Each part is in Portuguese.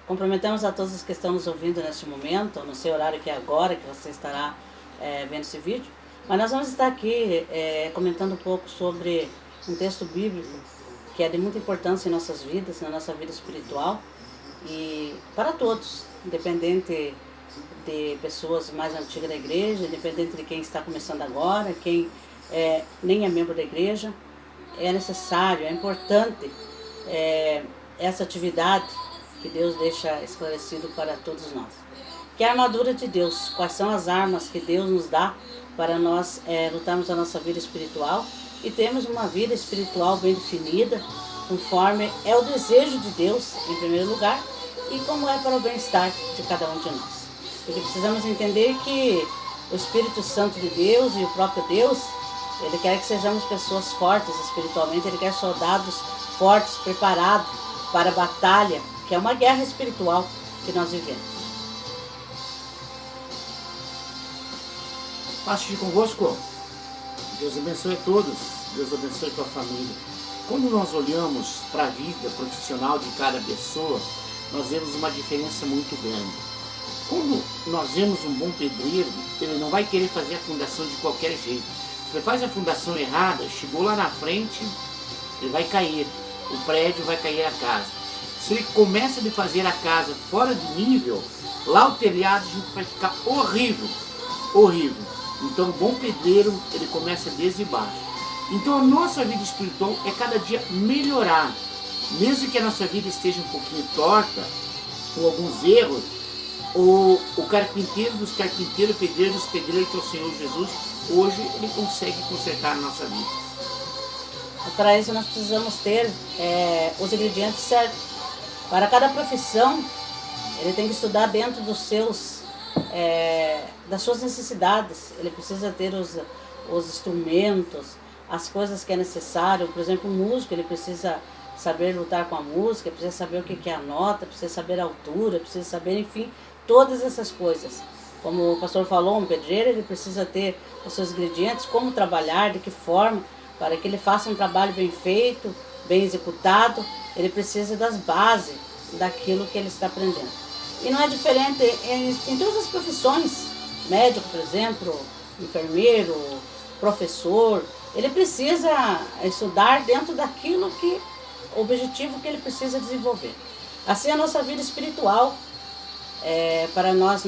Cumprimentamos a todos os que estão nos ouvindo neste momento, no seu horário que é agora, que você estará vendo esse vídeo. Mas nós vamos estar aqui comentando um pouco sobre um texto bíblico que é de muita importância em nossas vidas, na nossa vida espiritual, e para todos, independente de pessoas mais antigas da igreja, independente de quem está começando agora, quem nem é membro da igreja. É necessário, é importante essa atividade que Deus deixa esclarecido para todos nós. Que é a armadura de Deus, quais são as armas que Deus nos dá para nós lutarmos a nossa vida espiritual e termos uma vida espiritual bem definida, conforme é o desejo de Deus, em primeiro lugar, e como é para o bem-estar de cada um de nós. Porque precisamos entender que o Espírito Santo de Deus e o próprio Deus, Ele quer que sejamos pessoas fortes espiritualmente, Ele quer soldados fortes, preparados para a batalha, que é uma guerra espiritual que nós vivemos. Paz de convosco. Deus abençoe a todos. Deus abençoe a tua família. Quando nós olhamos para a vida profissional de cada pessoa, nós vemos uma diferença muito grande. Quando nós vemos um bom pedreiro, ele não vai querer fazer a fundação de qualquer jeito. Se ele faz a fundação errada, chegou lá na frente, ele vai cair. O prédio vai cair a casa. Se ele começa a fazer a casa fora de nível, lá o telhado vai ficar horrível. Horrível. Então o bom pedreiro, ele começa desde baixo. Então a nossa vida espiritual é cada dia melhorar. Mesmo que a nossa vida esteja um pouquinho torta, com alguns erros, o carpinteiro dos carpinteiros, o pedreiro dos pedreiros, que é o Senhor Jesus, hoje ele consegue consertar a nossa vida. Para isso nós precisamos ter os ingredientes certos. Para cada profissão, ele tem que estudar dentro dos das suas necessidades. Ele precisa ter os instrumentos, as coisas que é necessário. Por exemplo, o músico, ele precisa saber lutar com a música, precisa saber o que é a nota, precisa saber a altura, precisa saber, enfim, todas essas coisas. Como o pastor falou, um pedreiro, ele precisa ter os seus ingredientes, como trabalhar, de que forma, para que ele faça um trabalho bem feito, bem executado. Ele precisa das bases daquilo que ele está aprendendo. E não é diferente em todas as profissões. Médico, por exemplo, enfermeiro, professor, ele precisa estudar dentro daquilo que, o objetivo que ele precisa desenvolver. Assim a nossa vida espiritual, para nós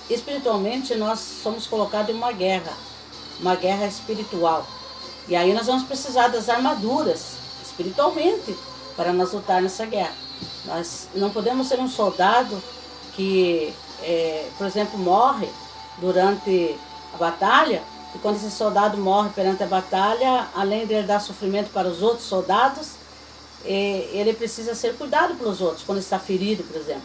espiritualmente nós somos colocados em uma guerra espiritual. E aí nós vamos precisar das armaduras espiritualmente para nós lutar nessa guerra. Nós não podemos ser um soldado que, por exemplo, morre durante a batalha, e quando esse soldado morre perante a batalha, além de ele dar sofrimento para os outros soldados, ele precisa ser cuidado pelos outros, quando está ferido, por exemplo.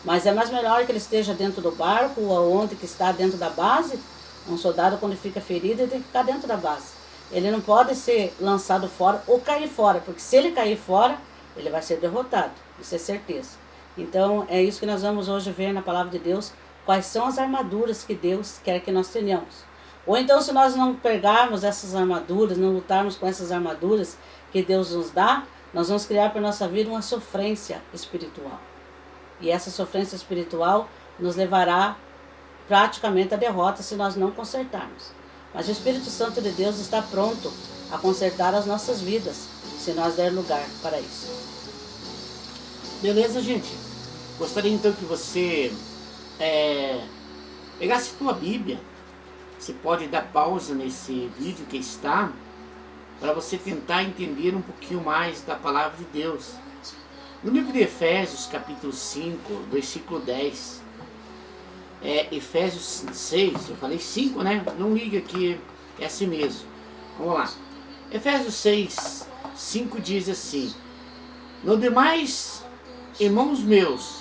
Mas é mais melhor que ele esteja dentro do barco, ou onde que está dentro da base. Um soldado, quando fica ferido, ele tem que ficar dentro da base. Ele não pode ser lançado fora ou cair fora, porque se ele cair fora, ele vai ser derrotado, isso é certeza. Então é isso que nós vamos hoje ver na palavra de Deus, quais são as armaduras que Deus quer que nós tenhamos. Ou então, se nós não pegarmos essas armaduras, não lutarmos com essas armaduras que Deus nos dá, nós vamos criar para a nossa vida uma sofrência espiritual. E essa sofrência espiritual nos levará praticamente à derrota se nós não consertarmos. Mas o Espírito Santo de Deus está pronto a consertar as nossas vidas, se nós der lugar para isso. Beleza, gente? Gostaria então que você pegasse a tua Bíblia. Você pode dar pausa nesse vídeo que está, para você tentar entender um pouquinho mais da palavra de Deus. No livro de Efésios, capítulo 5, versículo 10. Efésios 6, eu falei 5, né? Não liga aqui, é assim mesmo. Vamos lá. Efésios 6, 5 diz assim: no demais, irmãos meus,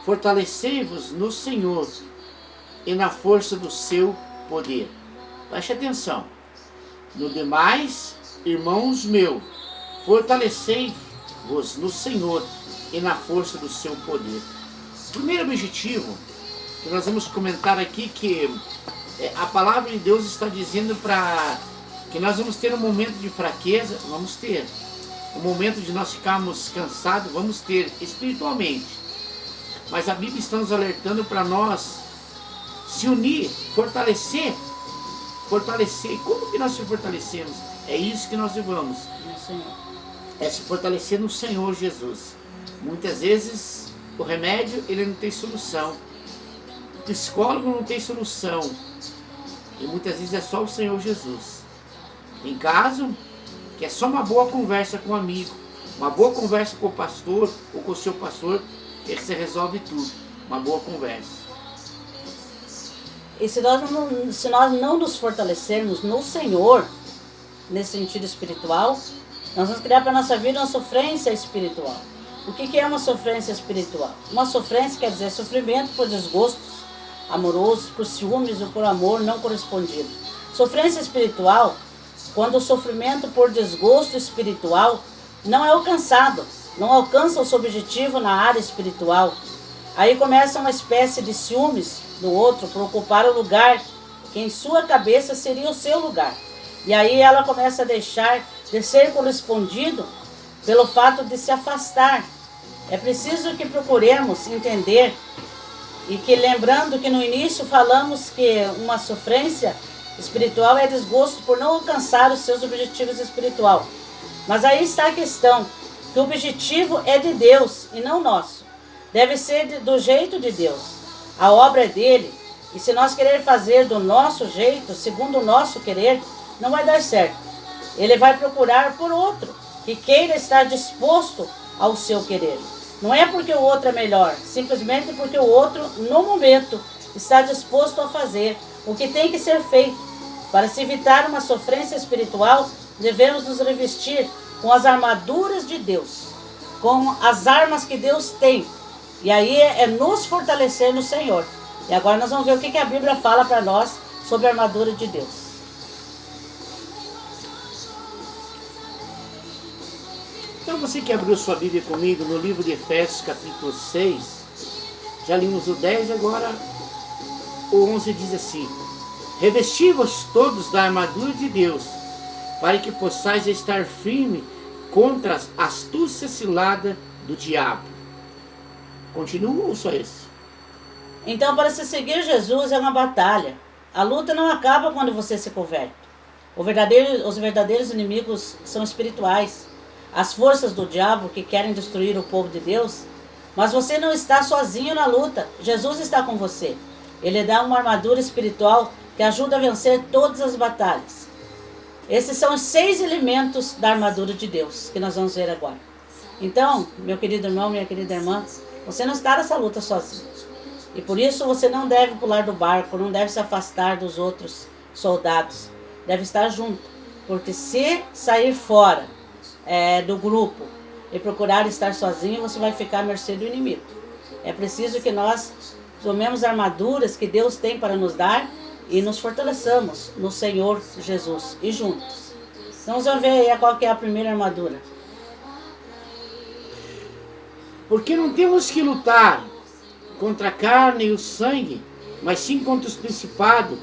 fortalecei-vos no Senhor e na força do seu poder. Preste atenção. No demais, irmãos meus, fortalecei-vos no Senhor e na força do seu poder. Primeiro objetivo que nós vamos comentar aqui, que a palavra de Deus está dizendo para que nós vamos ter um momento de fraqueza, vamos ter. O momento de nós ficarmos cansados, vamos ter espiritualmente. Mas a Bíblia está nos alertando para nós se unir, fortalecer. E como que nós se fortalecemos? É isso que nós vamos. É se fortalecer no Senhor Jesus. Muitas vezes o remédio ele não tem solução. O psicólogo não tem solução. E muitas vezes é só o Senhor Jesus. Em caso que é só uma boa conversa com um amigo, uma boa conversa com o pastor ou com o seu pastor, que você resolve tudo. Uma boa conversa. E se nós não nos fortalecermos no Senhor, nesse sentido espiritual, nós vamos criar para a nossa vida uma sofrência espiritual. O que é uma sofrência espiritual? Uma sofrência quer dizer sofrimento por desgostos amorosos, por ciúmes ou por amor não correspondido. Sofrência espiritual, quando o sofrimento por desgosto espiritual não é alcançado, não alcança o seu objetivo na área espiritual. Aí começa uma espécie de ciúmes do outro por ocupar o lugar que em sua cabeça seria o seu lugar. E aí ela começa a deixar de ser correspondido pelo fato de se afastar. É preciso que procuremos entender e que, lembrando que no início falamos que uma sofrência espiritual é desgosto por não alcançar os seus objetivos espirituais. Mas aí está a questão, que o objetivo é de Deus e não nosso. Deve ser do jeito de Deus. A obra é dele. E se nós querer fazer do nosso jeito, segundo o nosso querer, não vai dar certo. Ele vai procurar por outro, que queira estar disposto ao seu querer. Não é porque o outro é melhor, simplesmente porque o outro, no momento, está disposto a fazer o que tem que ser feito. Para se evitar uma sofrência espiritual, devemos nos revestir com as armaduras de Deus, com as armas que Deus tem. E aí é nos fortalecer no Senhor. E agora nós vamos ver o que a Bíblia fala para nós sobre a armadura de Deus. Então você que abriu sua Bíblia comigo no livro de Efésios capítulo 6, já limos o 10, agora o 11 diz assim: revesti-vos todos da armadura de Deus, para que possais estar firme contra a astúcia cilada do diabo. Continua ou só esse? Então, para se seguir Jesus é uma batalha. A luta não acaba quando você se converte. Os verdadeiros inimigos são espirituais. As forças do diabo que querem destruir o povo de Deus. Mas você não está sozinho na luta. Jesus está com você. Ele dá uma armadura espiritual que ajuda a vencer todas as batalhas. Esses são os 6 elementos da armadura de Deus que nós vamos ver agora. Então, meu querido irmão, minha querida irmã, você não está nessa luta sozinho. E por isso você não deve pular do barco, não deve se afastar dos outros soldados. Deve estar junto. Porque se sair fora do grupo e procurar estar sozinho, você vai ficar à mercê do inimigo. É preciso que nós tomemos armaduras que Deus tem para nos dar e nos fortaleçamos no Senhor Jesus e juntos. Então vamos ver aí qual que é a primeira armadura. Porque não temos que lutar contra a carne e o sangue, mas sim contra os principados,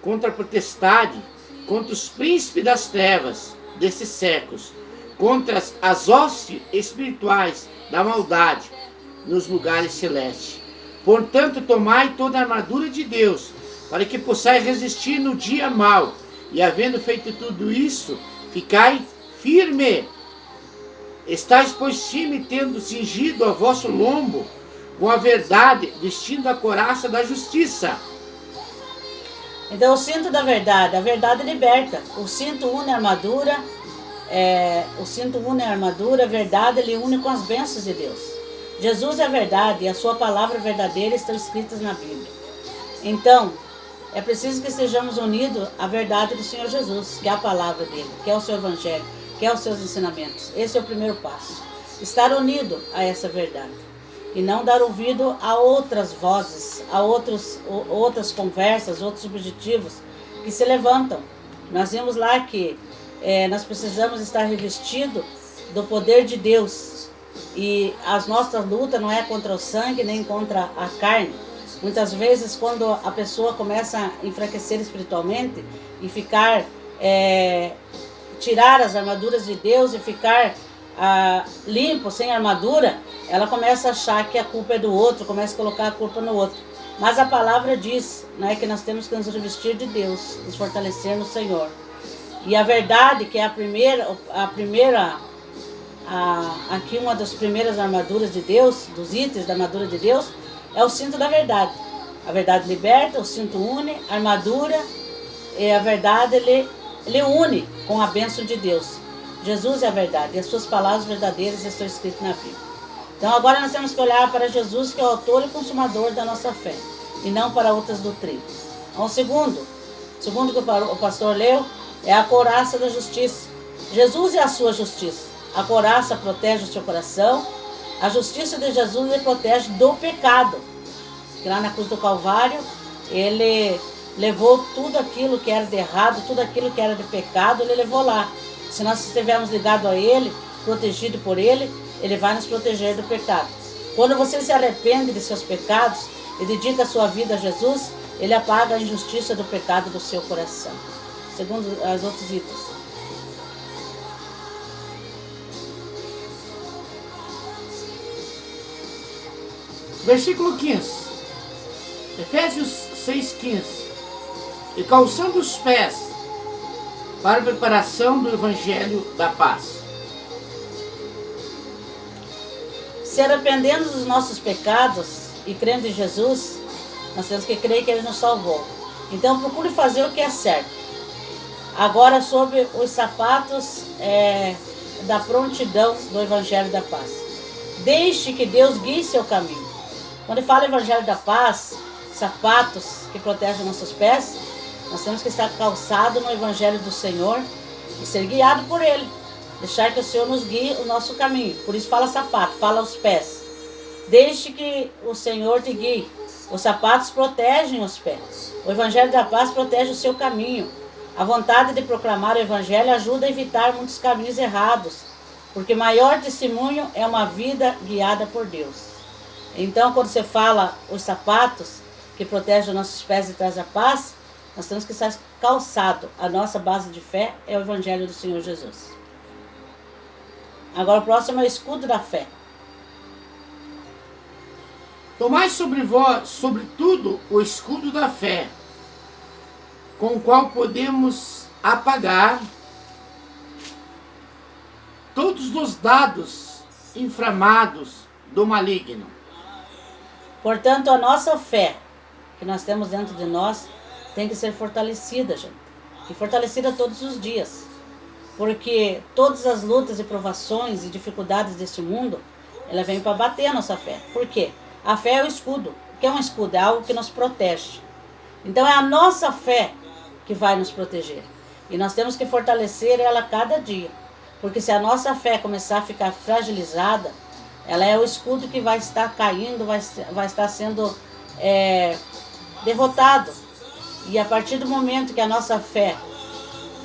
contra a potestade, contra os príncipes das trevas desses séculos, contra as hostes espirituais da maldade nos lugares celestes. Portanto, tomai toda a armadura de Deus, para que possais resistir no dia mau, e havendo feito tudo isso, ficai firme. Estais, pois, firme, tendo cingido a vosso lombo com a verdade, vestindo a couraça da justiça. Então o cinto da verdade, a verdade liberta. O cinto une a armadura, a verdade ele une com as bênçãos de Deus. Jesus é a verdade e a sua palavra verdadeira estão escritas na Bíblia. Então, é preciso que estejamos unidos à verdade do Senhor Jesus, que é a palavra dele, que é o seu evangelho, que é os seus ensinamentos. Esse é o primeiro passo. Estar unido a essa verdade. E não dar ouvido a outras vozes, a outras conversas, outros objetivos que se levantam. Nós vimos lá que nós precisamos estar revestidos do poder de Deus. E as nossas lutas não é contra o sangue nem contra a carne. Muitas vezes quando a pessoa começa a enfraquecer espiritualmente e ficar, tirar as armaduras de Deus e ficar limpo, sem armadura, ela começa a achar que a culpa é do outro, começa a colocar a culpa no outro. Mas a palavra diz, né, que nós temos que nos revestir de Deus, nos fortalecer no Senhor. E a verdade, que é aqui uma das primeiras armaduras de Deus, dos itens da armadura de Deus, é o cinto da verdade. A verdade liberta, o cinto une, a armadura, e a verdade ele une com a bênção de Deus. Jesus é a verdade, e as suas palavras verdadeiras estão escritas na Bíblia. Então agora nós temos que olhar para Jesus, que é o autor e consumador da nossa fé, e não para outras doutrinas. O segundo que o pastor leu, é a couraça da justiça. Jesus é a sua justiça. A couraça protege o seu coração. A justiça de Jesus ele protege do pecado. Que lá na cruz do Calvário, ele levou tudo aquilo que era de errado, tudo aquilo que era de pecado, ele levou lá. Se nós estivermos ligados a ele, protegido por ele, ele vai nos proteger do pecado. Quando você se arrepende de seus pecados e dedica a sua vida a Jesus, ele apaga a injustiça do pecado do seu coração. Segundo as outros itens. Versículo 15. Efésios 6,15. E calçando os pés para a preparação do Evangelho da paz. Se arrependendo dos nossos pecados e crendo em Jesus, nós temos que crer que Ele nos salvou. Então procure fazer o que é certo. Agora sobre os sapatos da prontidão do Evangelho da paz. Deixe que Deus guie seu caminho. Quando ele fala Evangelho da paz, sapatos que protegem nossos pés, nós temos que estar calçados no Evangelho do Senhor e ser guiado por Ele. Deixar que o Senhor nos guie o nosso caminho. Por isso fala sapato, fala os pés. Deixe que o Senhor te guie. Os sapatos protegem os pés. O Evangelho da paz protege o seu caminho. A vontade de proclamar o Evangelho ajuda a evitar muitos caminhos errados, porque maior testemunho é uma vida guiada por Deus. Então, quando você fala os sapatos que protegem os nossos pés e traz a paz, nós temos que estar calçados. A nossa base de fé é o Evangelho do Senhor Jesus. Agora o próximo é o escudo da fé. Tomai sobre vós, sobretudo, o escudo da fé, com o qual podemos apagar todos os dados inflamados do maligno. Portanto, a nossa fé que nós temos dentro de nós tem que ser fortalecida, gente. E fortalecida todos os dias. Porque todas as lutas e provações e dificuldades deste mundo, ela vem para bater a nossa fé. Por quê? A fé é o escudo. O que é um escudo? É algo que nos protege. Então é a nossa fé que vai nos proteger. E nós temos que fortalecer ela cada dia. Porque se a nossa fé começar a ficar fragilizada, ela é o escudo que vai estar caindo, vai estar sendo derrotado. E a partir do momento que a nossa fé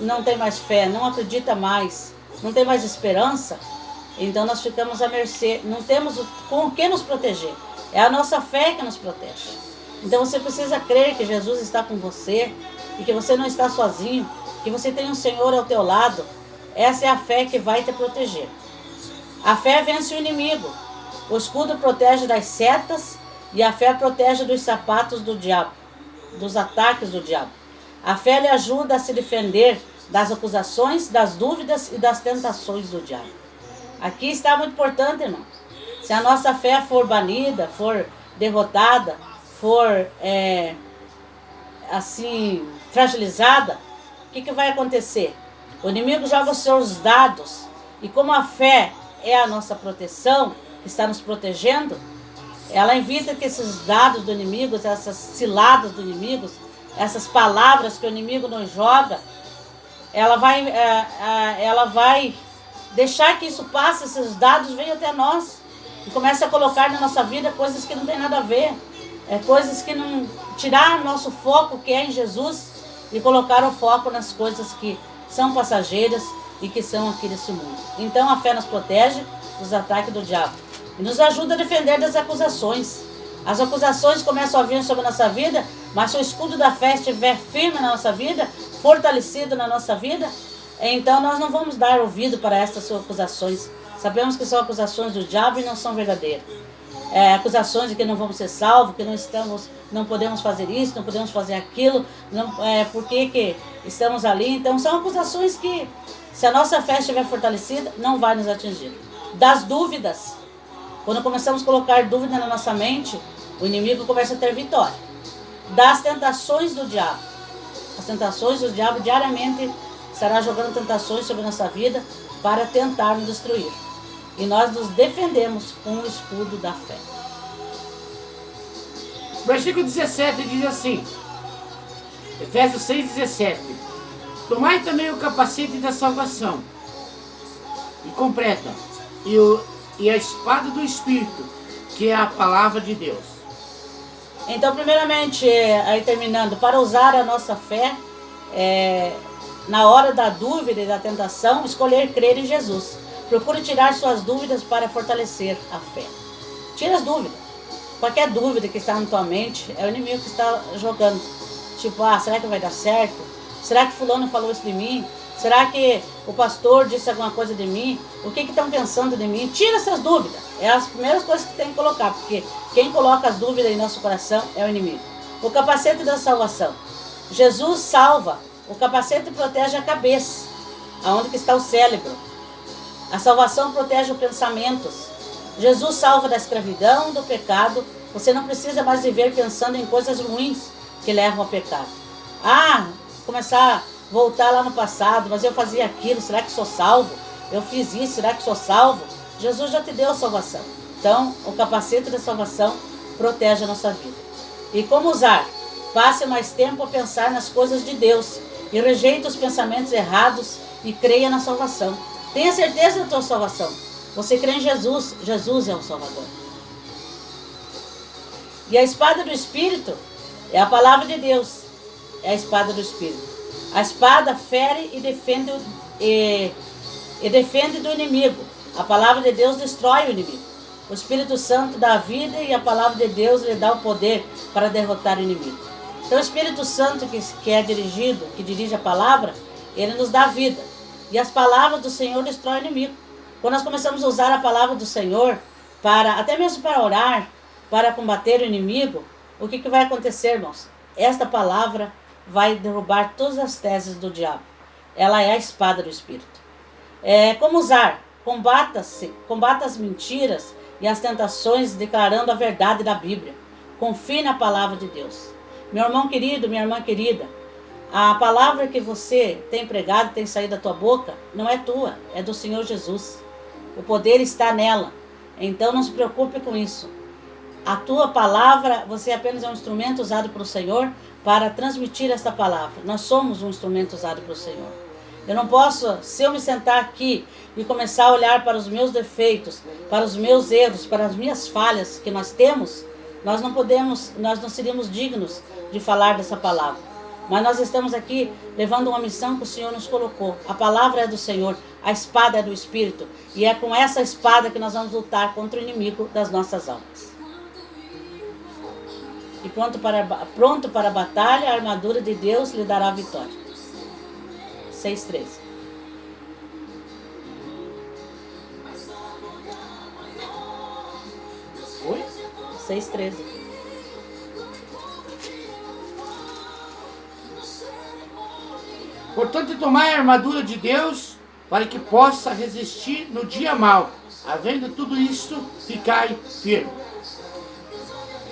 não tem mais fé, não acredita mais, não tem mais esperança, então nós ficamos à mercê, não temos com o que nos proteger. É a nossa fé que nos protege. Então você precisa crer que Jesus está com você e que você não está sozinho, que você tem um Senhor ao teu lado. Essa é a fé que vai te proteger. A fé vence o inimigo. O escudo protege das setas e a fé protege dos sapatos do diabo, dos ataques do diabo. A fé lhe ajuda a se defender das acusações, das dúvidas e das tentações do diabo. Aqui está muito importante, irmão. Se a nossa fé for banida, for derrotada, for fragilizada, o que vai acontecer? O inimigo joga os seus dados, e como a fé é a nossa proteção, que está nos protegendo, ela evita que esses dados do inimigo, essas ciladas do inimigo, essas palavras que o inimigo nos joga, ela vai deixar que isso passe, esses dados venham até nós e comece a colocar na nossa vida coisas que não tem nada a ver, coisas que não tirar nosso foco, que é em Jesus, e colocar o foco nas coisas que são passageiras e que são aqui desse mundo. Então a fé nos protege dos ataques do diabo e nos ajuda a defender das acusações. As acusações começam a vir sobre a nossa vida, mas se o escudo da fé estiver firme na nossa vida, fortalecido na nossa vida, então nós não vamos dar ouvido para essas acusações. Sabemos que são acusações do diabo e não são verdadeiras. Acusações de que não vamos ser salvos, que não podemos fazer isso, não podemos fazer aquilo, por que estamos ali. Então são acusações que, se a nossa fé estiver fortalecida, não vai nos atingir. Das dúvidas, quando começamos a colocar dúvida na nossa mente, o inimigo começa a ter vitória. Das tentações do diabo, as tentações do diabo diariamente estará jogando tentações sobre a nossa vida para tentar nos destruir. E nós nos defendemos com o escudo da fé. Versículo 17 diz assim, Efésios 6,17: Tomai também o capacete da salvação, e completa, e a espada do Espírito, que é a palavra de Deus. Então, primeiramente, aí terminando, para usar a nossa fé, na hora da dúvida e da tentação, escolher crer em Jesus. Procure tirar suas dúvidas para fortalecer a fé. Tira as dúvidas. Qualquer dúvida que está na tua mente, é o inimigo que está jogando. Tipo, será que vai dar certo? Será que fulano falou isso de mim? Será que o pastor disse alguma coisa de mim? O que estão pensando de mim? Tira essas dúvidas. É as primeiras coisas que tem que colocar, porque quem coloca as dúvidas em nosso coração é o inimigo. O capacete da salvação. Jesus salva. O capacete protege a cabeça, aonde que está o cérebro. A salvação protege os pensamentos. Jesus salva da escravidão, do pecado. Você não precisa mais viver pensando em coisas ruins que levam ao pecado. Começar a voltar lá no passado, mas eu fazia aquilo, será que sou salvo? Eu fiz isso, será que sou salvo? Jesus já te deu a salvação. Então, o capacete da salvação protege a nossa vida. E como usar? Passe mais tempo a pensar nas coisas de Deus e rejeite os pensamentos errados e creia na salvação. Tenha certeza da tua salvação. Você crê em Jesus. Jesus é o Salvador. E a espada do Espírito é a palavra de Deus. É a espada do Espírito. A espada fere e defende do inimigo. A palavra de Deus destrói o inimigo. O Espírito Santo dá a vida e a palavra de Deus lhe dá o poder para derrotar o inimigo. Então o Espírito Santo que é dirigido, que dirige a palavra, ele nos dá vida. E as palavras do Senhor destroem o inimigo. Quando nós começamos a usar a palavra do Senhor, até mesmo para orar, para combater o inimigo, o que vai acontecer, irmãos? Esta palavra vai derrubar todas as teses do diabo. Ela é a espada do Espírito. Como usar? Combata as mentiras e as tentações declarando a verdade da Bíblia. Confie na palavra de Deus. Meu irmão querido, minha irmã querida, a palavra que você tem pregado, tem saído da tua boca, não é tua, é do Senhor Jesus. O poder está nela. Então não se preocupe com isso. A tua palavra, você apenas é um instrumento usado pelo Senhor para transmitir esta palavra. Nós somos um instrumento usado pelo Senhor. Eu não posso, se eu me sentar aqui e começar a olhar para os meus defeitos, para os meus erros, para as minhas falhas que nós temos, nós não seríamos dignos de falar dessa palavra. Mas nós estamos aqui levando uma missão que o Senhor nos colocou. A palavra é do Senhor, a espada é do Espírito. E é com essa espada que nós vamos lutar contra o inimigo das nossas almas. E pronto para a batalha, a armadura de Deus lhe dará a vitória. 6:13. Oi? 6:13. Portanto, tomai a armadura de Deus para que possa resistir no dia mau. Havendo tudo isto, ficai firme.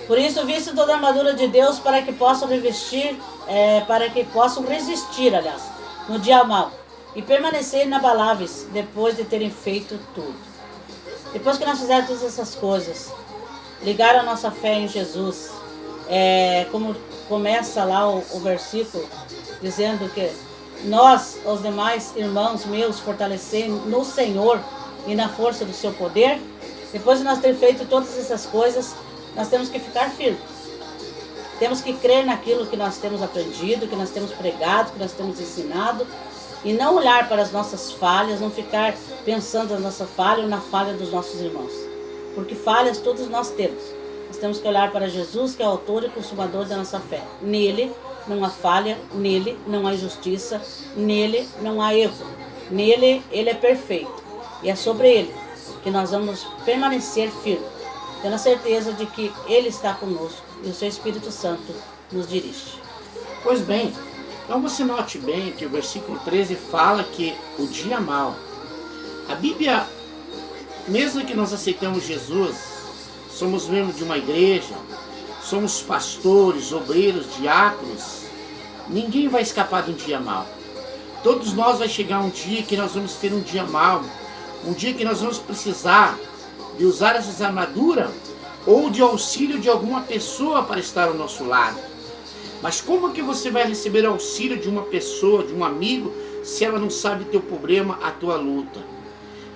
Por isso, viste toda a armadura de Deus para que possam resistir, no dia mau. E permanecer inabaláveis depois de terem feito tudo. Depois que nós fizermos todas essas coisas, ligar a nossa fé em Jesus, como começa lá o versículo, dizendo que nós, os demais irmãos meus, fortalecendo no Senhor e na força do seu poder, depois de nós ter feito todas essas coisas, nós temos que ficar firmes. Temos que crer naquilo que nós temos aprendido, que nós temos pregado, que nós temos ensinado, e não olhar para as nossas falhas, não ficar pensando na nossa falha ou na falha dos nossos irmãos. Porque falhas todos nós temos. Nós temos que olhar para Jesus, que é o autor e consumador da nossa fé. Nele não há falha, nele não há injustiça, nele não há erro. Nele, ele é perfeito. E é sobre ele que nós vamos permanecer firmes, tendo a certeza de que Ele está conosco e o seu Espírito Santo nos dirige. Pois bem, então você note bem que o versículo 13 fala que o dia mau. A Bíblia, mesmo que nós aceitamos Jesus, somos membros de uma igreja, somos pastores, obreiros, diáconos, ninguém vai escapar de um dia mau. Todos nós vai chegar um dia que nós vamos ter um dia mau, um dia que nós vamos precisar de usar essas armaduras ou de auxílio de alguma pessoa para estar ao nosso lado. Mas como que você vai receber auxílio de uma pessoa, de um amigo, se ela não sabe teu problema, a tua luta?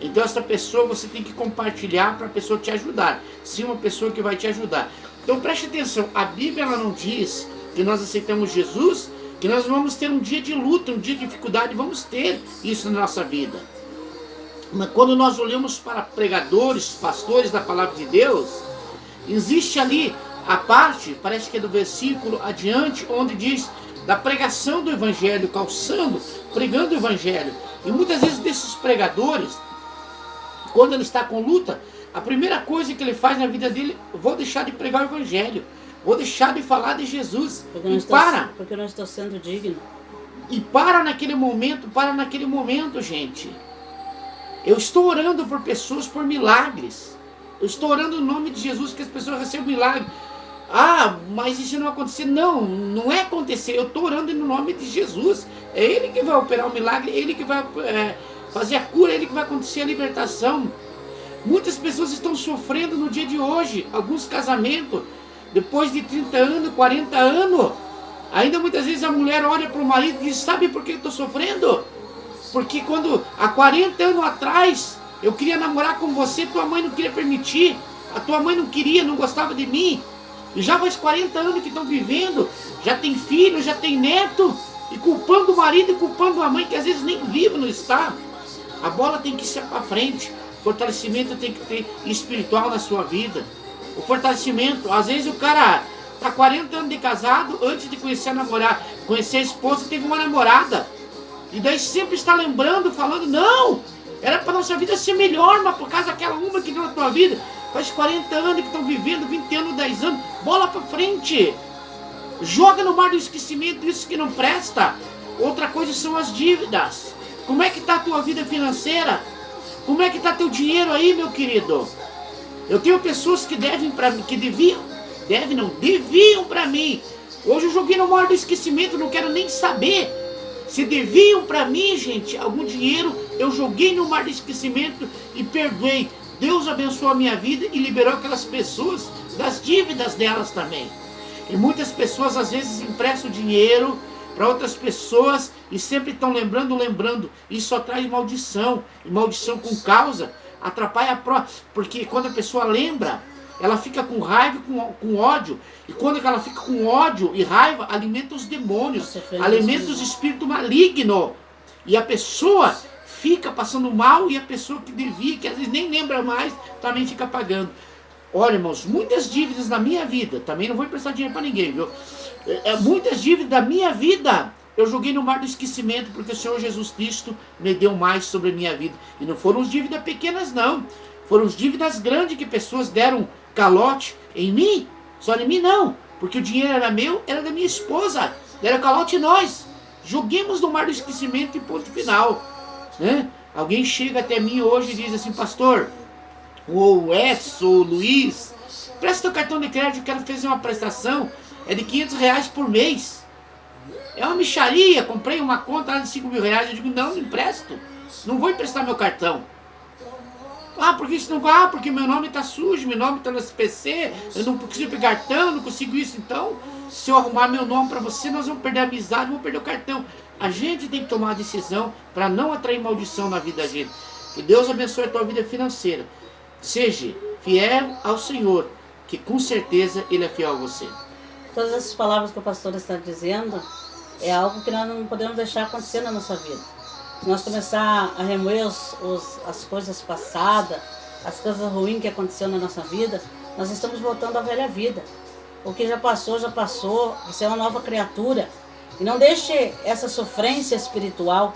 Então essa pessoa você tem que compartilhar para a pessoa te ajudar. Sim, uma pessoa que vai te ajudar. Então preste atenção, a Bíblia ela não diz que nós aceitamos Jesus, que nós vamos ter um dia de luta, um dia de dificuldade, vamos ter isso na nossa vida. Mas quando nós olhamos para pregadores, pastores da palavra de Deus, existe ali a parte, parece que é do versículo adiante, onde diz da pregação do Evangelho, calçando, pregando o Evangelho. E muitas vezes desses pregadores, quando ele está com luta, a primeira coisa que ele faz na vida dele, vou deixar de pregar o Evangelho, vou deixar de falar de Jesus. Porque eu não estou sendo digno. E para naquele momento, gente. Eu estou orando por pessoas, por milagres. Eu estou orando no nome de Jesus que as pessoas recebam milagre. Ah, mas isso não acontecer. Não, não é acontecer. Eu estou orando no nome de Jesus. É Ele que vai operar o milagre, é Ele que vai fazer a cura, é Ele que vai acontecer a libertação. Muitas pessoas estão sofrendo no dia de hoje. Alguns casamentos, depois de 30 anos, 40 anos, ainda muitas vezes a mulher olha para o marido e diz, sabe por que eu estou sofrendo? Porque quando há 40 anos atrás eu queria namorar com você, tua mãe não queria permitir, a tua mãe não queria, não gostava de mim. E já faz 40 anos que estão vivendo, já tem filho, já tem neto, e culpando o marido e culpando a mãe, que às vezes nem vivo não está. A bola tem que ser para frente, fortalecimento tem que ter espiritual na sua vida. O fortalecimento, às vezes o cara está 40 anos de casado, antes de conhecer a esposa, teve uma namorada. E daí sempre está lembrando, falando, não, era para nossa vida ser melhor, mas por causa daquela uma que deu na tua vida, faz 40 anos que estão vivendo, 20 anos, 10 anos, bola para frente. Joga no mar do esquecimento isso que não presta. Outra coisa são as dívidas. Como é que está a tua vida financeira? Como é que está teu dinheiro aí, meu querido? Eu tenho pessoas que devem para mim, que deviam para mim. Hoje eu joguei no mar do esquecimento, não quero nem saber. Se deviam para mim, gente, algum dinheiro, eu joguei no mar do esquecimento e perdoei. Deus abençoou a minha vida e liberou aquelas pessoas das dívidas delas também. E muitas pessoas às vezes emprestam dinheiro para outras pessoas e sempre estão lembrando. Isso só traz maldição. E maldição com causa atrapalha a prova. Porque quando a pessoa lembra, ela fica com raiva e com ódio. E quando ela fica com ódio e raiva, alimenta os demônios, alimenta os espíritos malignos. E a pessoa fica passando mal e a pessoa que devia, que às vezes nem lembra mais, também fica pagando. Olha, irmãos, muitas dívidas na minha vida, também não vou emprestar dinheiro para ninguém, viu? Muitas dívidas da minha vida, eu joguei no mar do esquecimento, porque o Senhor Jesus Cristo me deu mais sobre a minha vida. E não foram dívidas pequenas, não. Foram dívidas grandes que pessoas deram calote em mim, só em mim não, porque o dinheiro era meu, era da minha esposa, deram calote em nós. Joguemos no mar do esquecimento e ponto final. Né? Alguém chega até mim hoje e diz assim, pastor, o Edson, o Luiz, presta teu cartão de crédito, eu quero fazer uma prestação, é de R$500 por mês. É uma mixaria, comprei uma conta lá de R$5.000, eu digo, não empresto, não vou emprestar meu cartão. Ah, porque isso não... Ah, porque meu nome está sujo, meu nome está no SPC, eu não consigo pegar cartão, não consigo isso. Então, se eu arrumar meu nome para você, nós vamos perder a amizade, vamos perder o cartão. A gente tem que tomar a decisão para não atrair maldição na vida da gente. Que Deus abençoe a tua vida financeira. Seja fiel ao Senhor, que com certeza Ele é fiel a você. Todas essas palavras que o pastor está dizendo é algo que nós não podemos deixar acontecer na nossa vida. Se nós começar a remoer as coisas passadas, as coisas ruins que aconteceram na nossa vida, nós estamos voltando à velha vida. O que já passou, você é uma nova criatura. E não deixe essa sofrência espiritual,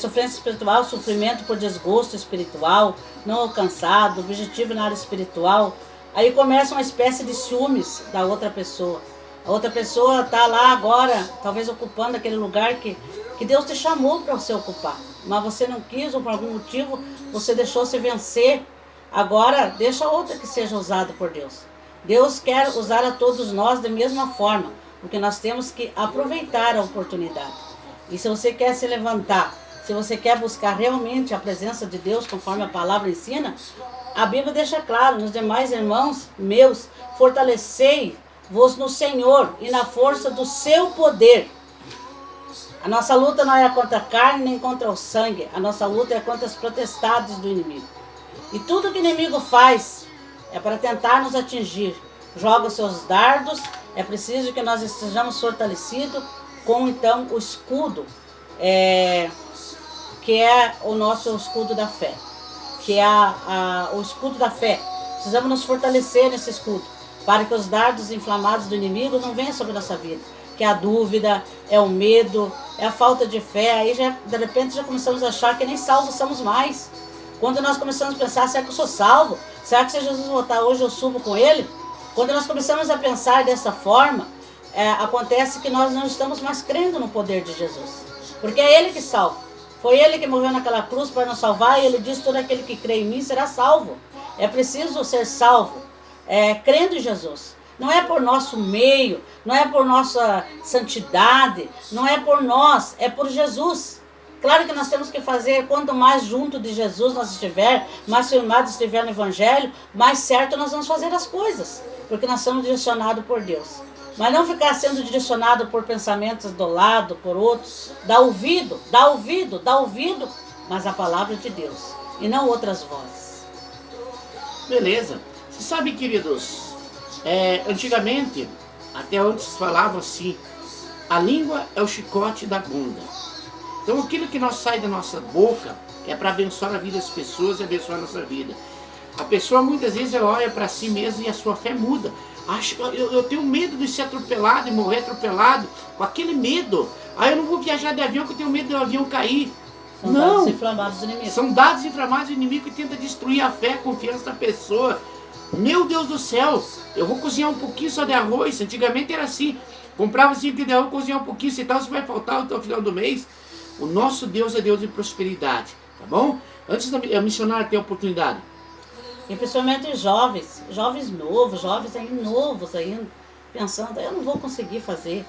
Sofrência espiritual, sofrimento por desgosto espiritual, não alcançado, objetivo na área espiritual. Aí começa uma espécie de ciúmes da outra pessoa. A outra pessoa está lá agora, talvez ocupando aquele lugar que Deus te chamou para você ocupar. Mas você não quis, ou por algum motivo você deixou-se vencer. Agora deixa outra que seja usada por Deus. Deus quer usar a todos nós da mesma forma, porque nós temos que aproveitar a oportunidade. E se você quer se levantar, se você quer buscar realmente a presença de Deus, conforme a palavra ensina, a Bíblia deixa claro, nos demais irmãos meus, fortalecei-vos no Senhor e na força do seu poder. A nossa luta não é contra a carne nem contra o sangue, a nossa luta é contra as potestades do inimigo. E tudo que o inimigo faz é para tentar nos atingir. Joga os seus dardos, é preciso que nós estejamos fortalecidos com então o escudo, que é o nosso escudo da fé. Que é o escudo da fé. Precisamos nos fortalecer nesse escudo, para que os dardos inflamados do inimigo não venham sobre a nossa vida. Que é a dúvida, é o medo, é a falta de fé. Aí já, de repente já começamos a achar que nem salvos somos mais. Quando nós começamos a pensar, será que eu sou salvo? Será que se Jesus voltar hoje eu subo com ele? Quando nós começamos a pensar dessa forma, acontece que nós não estamos mais crendo no poder de Jesus. Porque é ele que salva. Foi ele que morreu naquela cruz para nos salvar, e ele disse: todo aquele que crê em mim será salvo. É preciso ser salvo, crendo em Jesus. Não é por nosso meio, não é por nossa santidade, não é por nós, é por Jesus. Claro que nós temos que fazer, quanto mais junto de Jesus nós estiver, mais firmado estiver no Evangelho, mais certo nós vamos fazer as coisas, porque nós somos direcionados por Deus. Mas não ficar sendo direcionado por pensamentos do lado, por outros. Dá ouvido, mas a palavra de Deus, e não outras vozes. Beleza. Você sabe, queridos, antigamente, até antes falavam assim, a língua é o chicote da bunda. Então aquilo que nós sai da nossa boca é para abençoar a vida das pessoas e abençoar a nossa vida. A pessoa muitas vezes olha para si mesma e a sua fé muda. Eu tenho medo de ser atropelado e morrer atropelado, com aquele medo. Eu não vou viajar de avião porque eu tenho medo do avião cair. São dados inflamados do inimigo. São dados inflamados do inimigo que tenta destruir a fé, a confiança da pessoa. Meu Deus do céu, eu vou cozinhar um pouquinho só de arroz. Antigamente era assim, comprava 5 quilos de arroz, cozinhar um pouquinho, se tal, se vai faltar até o final do mês. O nosso Deus é Deus de prosperidade, tá bom? Antes da missionária ter a oportunidade. E principalmente jovens novos ainda, pensando, eu não vou conseguir fazer.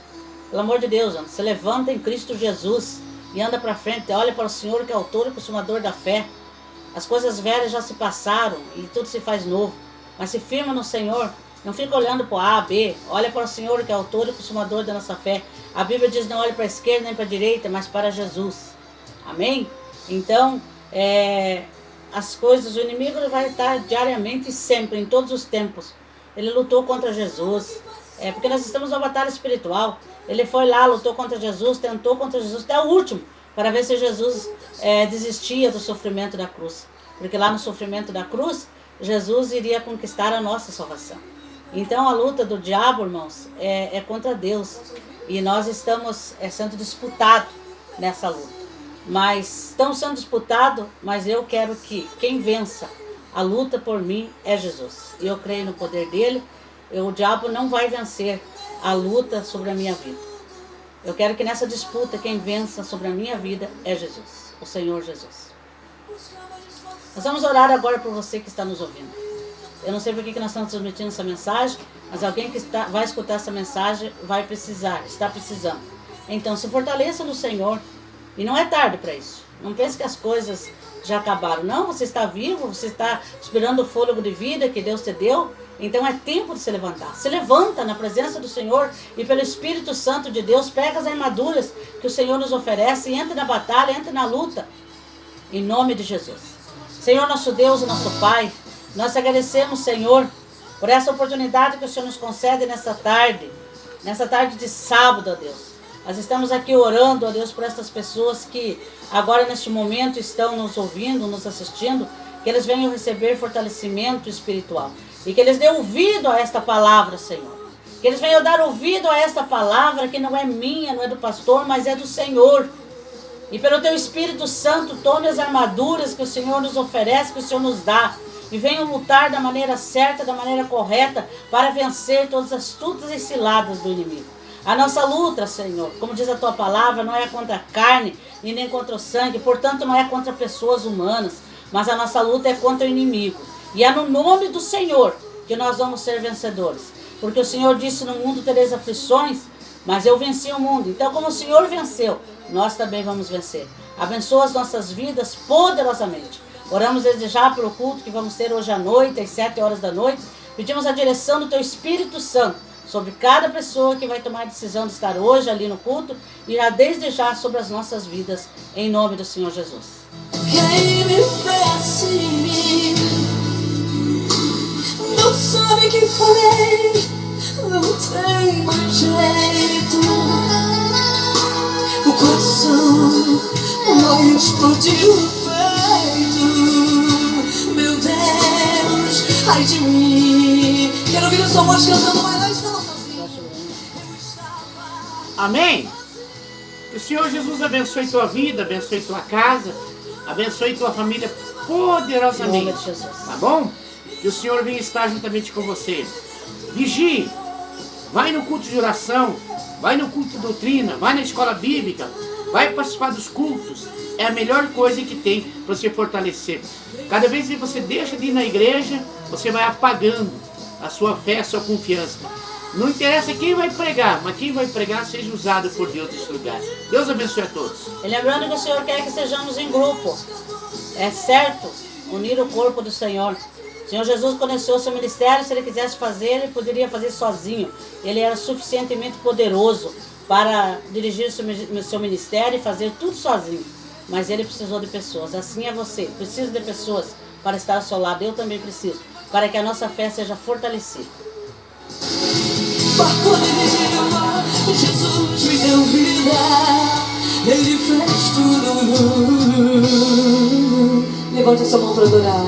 Pelo amor de Deus, se levanta em Cristo Jesus e anda para frente, olha para o Senhor que é autor e consumador da fé. As coisas velhas já se passaram e tudo se faz novo. Mas se firma no Senhor, não fica olhando para o A, B, olha para o Senhor que é autor e consumador da nossa fé. A Bíblia diz, não olhe para a esquerda nem para a direita, mas para Jesus. Amém? Então, as coisas, o inimigo vai estar diariamente e sempre, em todos os tempos. Ele lutou contra Jesus, porque nós estamos numa batalha espiritual. Ele foi lá, lutou contra Jesus, tentou contra Jesus até o último, para ver se Jesus desistia do sofrimento da cruz. Porque lá no sofrimento da cruz, Jesus iria conquistar a nossa salvação. Então a luta do diabo, irmãos, é contra Deus. E nós estamos sendo disputados nessa luta. Mas estamos sendo disputados, mas eu quero que quem vença a luta por mim é Jesus. E eu creio no poder dele. O diabo não vai vencer a luta sobre a minha vida. Eu quero que nessa disputa quem vença sobre a minha vida é Jesus, o Senhor Jesus. Nós vamos orar agora por você que está nos ouvindo. Eu não sei por que nós estamos transmitindo essa mensagem, mas alguém que vai escutar essa mensagem vai precisar, está precisando. Então se fortaleça no Senhor. E não é tarde para isso. Não pense que as coisas já acabaram. Não, você está vivo, você está esperando o fôlego de vida que Deus te deu. Então é tempo de se levantar. Se levanta na presença do Senhor e pelo Espírito Santo de Deus, pega as armaduras que o Senhor nos oferece e entre na batalha, entre na luta. Em nome de Jesus. Senhor nosso Deus e nosso Pai, nós agradecemos, Senhor, por essa oportunidade que o Senhor nos concede nessa tarde de sábado, ó Deus. Nós estamos aqui orando, ó Deus, por essas pessoas que agora neste momento estão nos ouvindo, nos assistindo, que eles venham receber fortalecimento espiritual. E que eles dêem ouvido a esta palavra, Senhor. Que eles venham dar ouvido a esta palavra que não é minha, não é do pastor, mas é do Senhor. E pelo teu Espírito Santo, tome as armaduras que o Senhor nos oferece, que o Senhor nos dá. E venham lutar da maneira certa, da maneira correta, para vencer todas as astutas e ciladas do inimigo. A nossa luta, Senhor, como diz a tua palavra, não é contra a carne e nem contra o sangue, portanto não é contra pessoas humanas, mas a nossa luta é contra o inimigo. E é no nome do Senhor que nós vamos ser vencedores. Porque o Senhor disse, no mundo tereis aflições, mas eu venci o mundo. Então, como o Senhor venceu, nós também vamos vencer. Abençoa as nossas vidas poderosamente. Oramos desde já pelo culto que vamos ter hoje à noite, às 7 horas da noite. Pedimos a direção do teu Espírito Santo sobre cada pessoa que vai tomar a decisão de estar hoje ali no culto. E irá desde já sobre as nossas vidas, em nome do Senhor Jesus. Quem me fez não sabe que falei, não tem mais jeito. O coração vai explodir no peito. Meu Deus, ai de mim. Quero ouvir a sua voz cantando, mas não estava sozinho. Amém? Que o Senhor Jesus abençoe tua vida, abençoe tua casa, abençoe tua família poderosamente. Em nome de Jesus. Tá bom? Que o Senhor venha estar juntamente com você. Vigie. Vai no culto de oração. Vai no culto de doutrina. Vai na escola bíblica. Vai participar dos cultos. É a melhor coisa que tem para você fortalecer. Cada vez que você deixa de ir na igreja, você vai apagando a sua fé, a sua confiança. Não interessa quem vai pregar, mas quem vai pregar seja usado por Deus nesse lugar. Deus abençoe a todos. E lembrando que o Senhor quer que sejamos em grupo. É certo unir o corpo do Senhor. O Senhor Jesus conheceu o seu ministério, se ele quisesse fazer, ele poderia fazer sozinho. Ele era suficientemente poderoso para dirigir o seu ministério e fazer tudo sozinho. Mas ele precisou de pessoas. Assim é você. Precisa de pessoas para estar ao seu lado. Eu também preciso. Para que a nossa fé seja fortalecida. Jesus me deu vida, Ele fez tudo. Levante a sua mão para adorar.